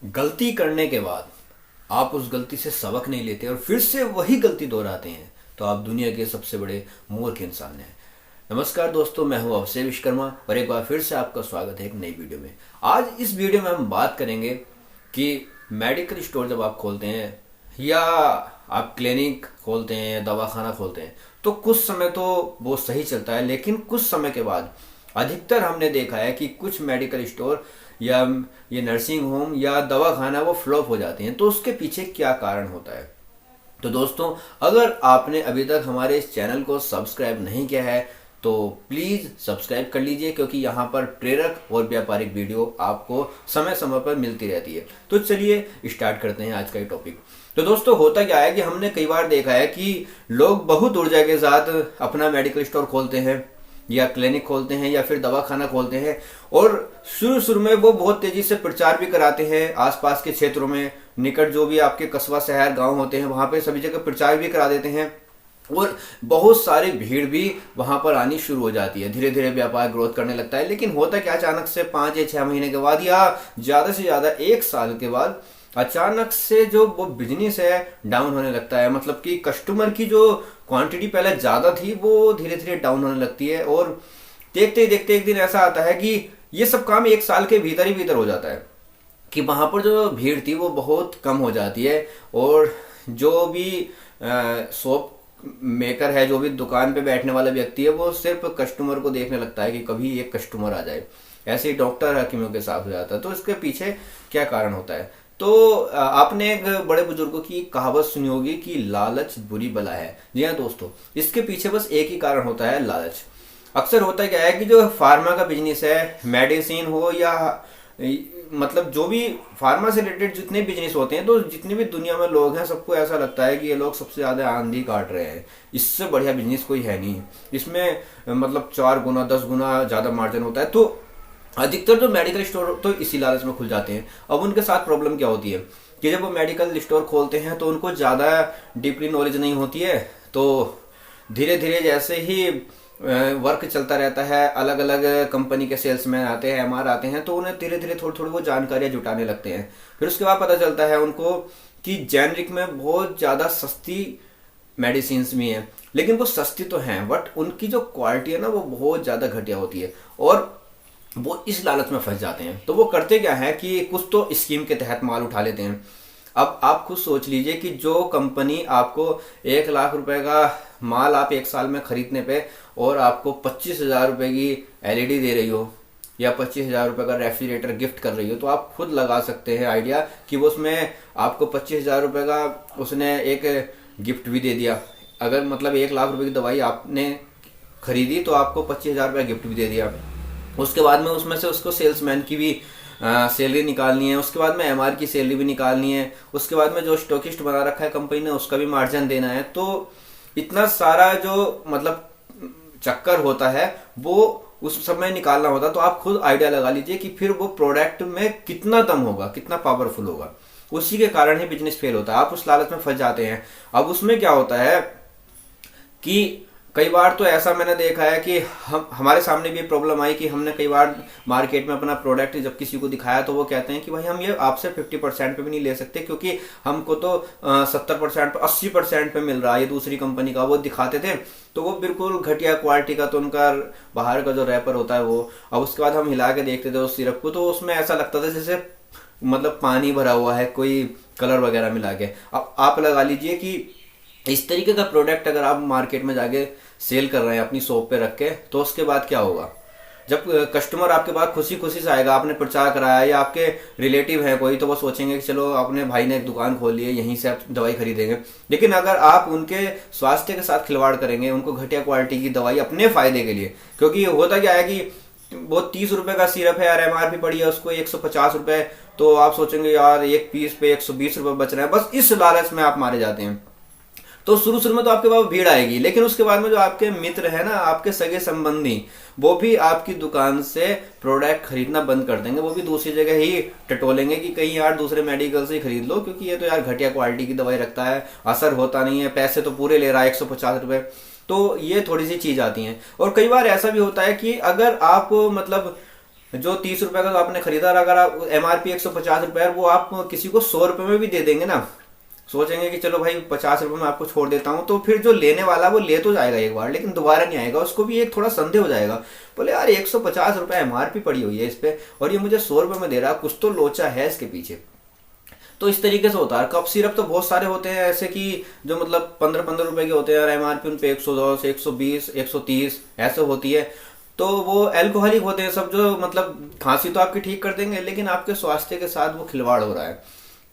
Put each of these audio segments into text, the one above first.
गलती करने के बाद आप उस गलती से सबक नहीं लेते और फिर से वही गलती दोहराते हैं तो आप दुनिया के सबसे बड़े मूर्ख इंसान हैं। नमस्कार दोस्तों, मैं हूं अभिषेक विश्वकर्मा और एक बार फिर से आपका स्वागत है एक नई वीडियो में। आज इस वीडियो में हम बात करेंगे कि मेडिकल स्टोर जब आप खोलते हैं या आप क्लिनिक खोलते हैं, दवाखाना खोलते हैं, तो कुछ समय तो वो सही चलता है, लेकिन कुछ समय के बाद अधिकतर हमने देखा है कि कुछ मेडिकल स्टोर या ये नर्सिंग होम या दवाखाना वो फ्लॉप हो जाते हैं। तो उसके पीछे क्या कारण होता है? तो दोस्तों, अगर आपने अभी तक हमारे इस चैनल को सब्सक्राइब नहीं किया है तो प्लीज़ सब्सक्राइब कर लीजिए, क्योंकि यहाँ पर प्रेरक और व्यापारिक वीडियो आपको समय समय पर मिलती रहती है। तो चलिए स्टार्ट करते हैं आज का ये टॉपिक। तो दोस्तों, होता क्या है कि हमने कई बार देखा है कि लोग बहुत ऊर्जा के साथ अपना मेडिकल स्टोर खोलते हैं या क्लिनिक खोलते हैं या फिर दवाखाना खोलते हैं और शुरू शुरू में वो बहुत तेजी से प्रचार भी कराते हैं। आसपास के क्षेत्रों में, निकट जो भी आपके कस्बा शहर गांव होते हैं, वहां पे सभी जगह प्रचार भी करा देते हैं और बहुत सारी भीड़ भी वहां पर आनी शुरू हो जाती है। धीरे धीरे व्यापार ग्रोथ करने लगता है। लेकिन होता क्या, अचानक से 5 या 6 महीने के बाद या ज्यादा से ज्यादा 1 साल के बाद अचानक से जो वो बिजनेस है डाउन होने लगता है। मतलब कि कस्टमर की जो क्वांटिटी पहले ज्यादा थी वो धीरे धीरे डाउन होने लगती है और देखते ही देखते एक दिन ऐसा आता है कि ये सब काम 1 साल के भीतर ही भीतर हो जाता है कि वहां पर जो भीड़ थी वो बहुत कम हो जाती है और जो भी शॉप मेकर है, जो भी दुकान पे बैठने वाला व्यक्ति है, वो सिर्फ कस्टमर को देखने लगता है कि कभी एक कस्टमर आ जाए। ऐसे ही डॉक्टर हकीमों के साथ हो जाता है। तो इसके पीछे क्या कारण होता है? तो आपने एक बड़े बुजुर्गों की कहावत सुनी होगी कि लालच बुरी बला है। जी हाँ दोस्तों, इसके पीछे बस एक ही कारण होता है, लालच। अक्सर होता क्या है कि जो फार्मा का बिजनेस है, मेडिसिन हो या मतलब जो भी फार्मा से रिलेटेड जितने बिजनेस होते हैं, तो जितने भी दुनिया में लोग हैं सबको ऐसा लगता है कि ये लोग सबसे ज्यादा आंधी काट रहे हैं, इससे बढ़िया बिजनेस कोई है नहीं। इसमें मतलब 4 गुना 10 गुना ज्यादा मार्जिन होता है। तो अधिकतर जो मेडिकल स्टोर तो इसी लालच में खुल जाते हैं। अब उनके साथ प्रॉब्लम क्या होती है कि जब वो मेडिकल स्टोर खोलते हैं तो उनको ज़्यादा डीपली नॉलेज नहीं होती है। तो धीरे धीरे जैसे ही वर्क चलता रहता है, अलग अलग कंपनी के सेल्समैन आते हैं, एमआर आते हैं, तो उन्हें धीरे धीरे थोड़ी थोड़ी वो जानकारियां जुटाने लगते हैं। फिर उसके बाद पता चलता है उनको कि जेनरिक में बहुत ज़्यादा सस्ती मेडिसिन भी हैं, लेकिन वो सस्ती तो हैं बट उनकी जो क्वालिटी है ना वो बहुत ज़्यादा घटिया होती है और वो इस लालच में फंस जाते हैं। तो वो करते क्या है कि कुछ तो स्कीम के तहत माल उठा लेते हैं। अब आप खुद सोच लीजिए कि जो कंपनी आपको 1 लाख रुपए का माल आप 1 साल में खरीदने पे और आपको 25,000 रुपए की एलईडी दे रही हो या 25,000 रुपए का रेफ्रिजरेटर गिफ्ट कर रही हो, तो आप खुद लगा सकते हैं आइडिया कि वो उसमें आपको 25,000 रुपए का उसने एक गिफ्ट भी दे दिया। अगर मतलब 1 लाख रुपए की दवाई आपने खरीदी तो आपको 25,000 रुपये गिफ्ट भी दे दिया। उसके बाद में उसमें से उसको सेल्समैन की भी सैलरी निकालनी है, उसके बाद में एमआर की सैलरी भी निकालनी है, उसके बाद में जो स्टॉकिस्ट बना रखा है कंपनी ने उसका भी मार्जिन देना है। तो इतना सारा जो मतलब चक्कर होता है वो उस समय निकालना होता है। तो आप खुद आइडिया लगा लीजिए कि फिर वो प्रोडक्ट में कितना दम होगा, कितना पावरफुल होगा। उसी के कारण ही बिजनेस फेल होता है। आप उस लालच में फंस जाते हैं। अब उसमें क्या होता है कि कई बार तो ऐसा मैंने देखा है कि हमारे सामने भी प्रॉब्लम आई कि हमने कई बार मार्केट में अपना प्रोडक्ट जब किसी को दिखाया तो वो कहते हैं कि भाई हम ये आपसे 50% पे भी नहीं ले सकते, क्योंकि हमको तो 70% पे 80% पे मिल रहा है ये दूसरी कंपनी का। वो दिखाते थे तो वो बिल्कुल घटिया क्वालिटी का, तो उनका बाहर का जो रैपर होता है वो। अब उसके बाद हम हिला के देखते थे उस सिरप को, तो उसमें ऐसा लगता था जैसे मतलब पानी भरा हुआ है, कोई कलर वगैरह मिला के। अब आप लगा लीजिए कि इस तरीके का प्रोडक्ट अगर आप मार्केट में जाके सेल कर रहे हैं अपनी शॉप पे रख के, तो उसके बाद क्या होगा? जब कस्टमर आपके पास खुशी खुशी से आएगा, आपने प्रचार कराया या आपके रिलेटिव है कोई, तो वो सोचेंगे कि चलो अपने भाई ने एक दुकान खोल ली है, यहीं से आप दवाई खरीदेंगे। लेकिन अगर आप उनके स्वास्थ्य के साथ खिलवाड़ करेंगे, उनको घटिया क्वालिटी की दवाई अपने फायदे के लिए, क्योंकि होता क्या है कि वो 30 रुपए का सिरप है यार, एमआरपी पड़ी है उसको 150 रुपए, तो आप सोचेंगे यार एक पीस पे 120 रुपए बच रहे हैं। बस इस लालच में आप मारे जाते हैं। तो शुरू शुरू में तो आपके पास भीड़ आएगी, लेकिन उसके बाद में जो आपके मित्र है ना, आपके सगे संबंधी, वो भी आपकी दुकान से प्रोडक्ट खरीदना बंद कर देंगे। वो भी दूसरी जगह ही टटोलेंगे कि कहीं यार दूसरे मेडिकल से ही खरीद लो, क्योंकि ये तो यार घटिया क्वालिटी की दवाई रखता है, असर होता नहीं है, पैसे तो पूरे ले रहा है 150 रुपए। तो ये थोड़ी सी चीज आती है। और कई बार ऐसा भी होता है कि अगर आप मतलब जो 30 रुपए का आपने खरीदा, अगर आप MRP 150 रुपए है, वो आप किसी को 100 रुपए में भी दे देंगे ना, सोचेंगे कि चलो भाई 50 रुपए में आपको छोड़ देता हूँ, तो फिर जो लेने वाला वो ले तो जाएगा एक बार, लेकिन दोबारा नहीं आएगा, उसको भी एक थोड़ा संदेह हो जाएगा। बोले यार 150 रुपए MRP पड़ी हुई है इस पे और ये मुझे 100 रुपए में दे रहा है, कुछ तो लोचा है इसके पीछे। तो इस तरीके से होता है। कप सिरप तो बहुत सारे होते हैं ऐसे कि जो मतलब 15-15 रुपए के होते हैं और MRP उन पे 110, 120, 130 ऐसे होती है। तो वो एल्कोहलिक होते हैं सब, जो मतलब खांसी तो आपकी ठीक कर देंगे लेकिन आपके स्वास्थ्य के साथ वो खिलवाड़ हो रहा है।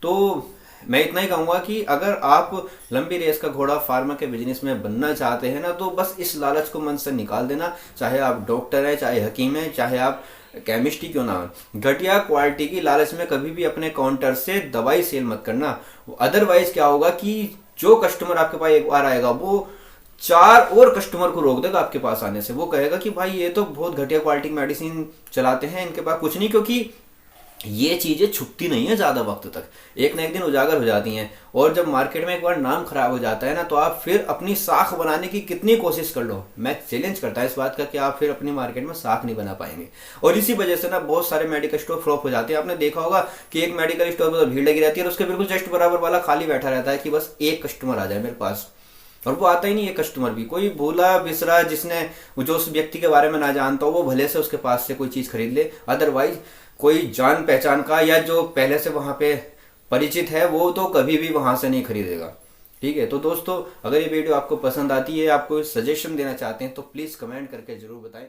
तो मैं इतना ही कहूंगा कि अगर आप लंबी रेस का घोड़ा फार्मा के बिजनेस में बनना चाहते हैं ना, तो बस इस लालच को मन से निकाल देना। चाहे आप डॉक्टर है, चाहे हकीम है, चाहे आप केमिस्ट्री क्यों ना हो, घटिया क्वालिटी की लालच में कभी भी अपने काउंटर से दवाई सेल मत करना। अदरवाइज क्या होगा कि जो कस्टमर आपके पास एक बार आएगा वो 4 और कस्टमर को रोक देगा आपके पास आने से। वो कहेगा कि भाई ये तो बहुत घटिया क्वालिटी की मेडिसिन चलाते हैं, इनके पास कुछ नहीं, क्योंकि ये चीजें छुपती नहीं है ज्यादा वक्त तक, एक ना एक दिन उजागर हो जाती हैं। और जब मार्केट में एक बार नाम खराब हो जाता है ना, तो आप फिर अपनी साख बनाने की कितनी कोशिश कर लो, मैं चैलेंज करता हूं इस बात का कि आप फिर अपनी मार्केट में साख नहीं बना पाएंगे। और इसी वजह से ना बहुत सारे मेडिकल स्टोर फ्लॉप हो जाते हैं। आपने देखा होगा कि एक मेडिकल स्टोर पर भीड़ लगी रहती है और उसके बिल्कुल जस्ट बराबर वाला खाली बैठा रहता है कि बस एक कस्टमर आ जाए मेरे पास, और वो आता ही नहीं है कस्टमर भी। कोई भूला बिसरा जिसने, जो उस व्यक्ति के बारे में ना जानता हो, वो भले से उसके पास से कोई चीज खरीद ले, अदरवाइज कोई जान पहचान का या जो पहले से वहां पे परिचित है वो तो कभी भी वहां से नहीं खरीदेगा। ठीक है, तो दोस्तों अगर ये वीडियो आपको पसंद आती है, आपको सजेशन देना चाहते हैं, तो प्लीज कमेंट करके जरूर बताएं।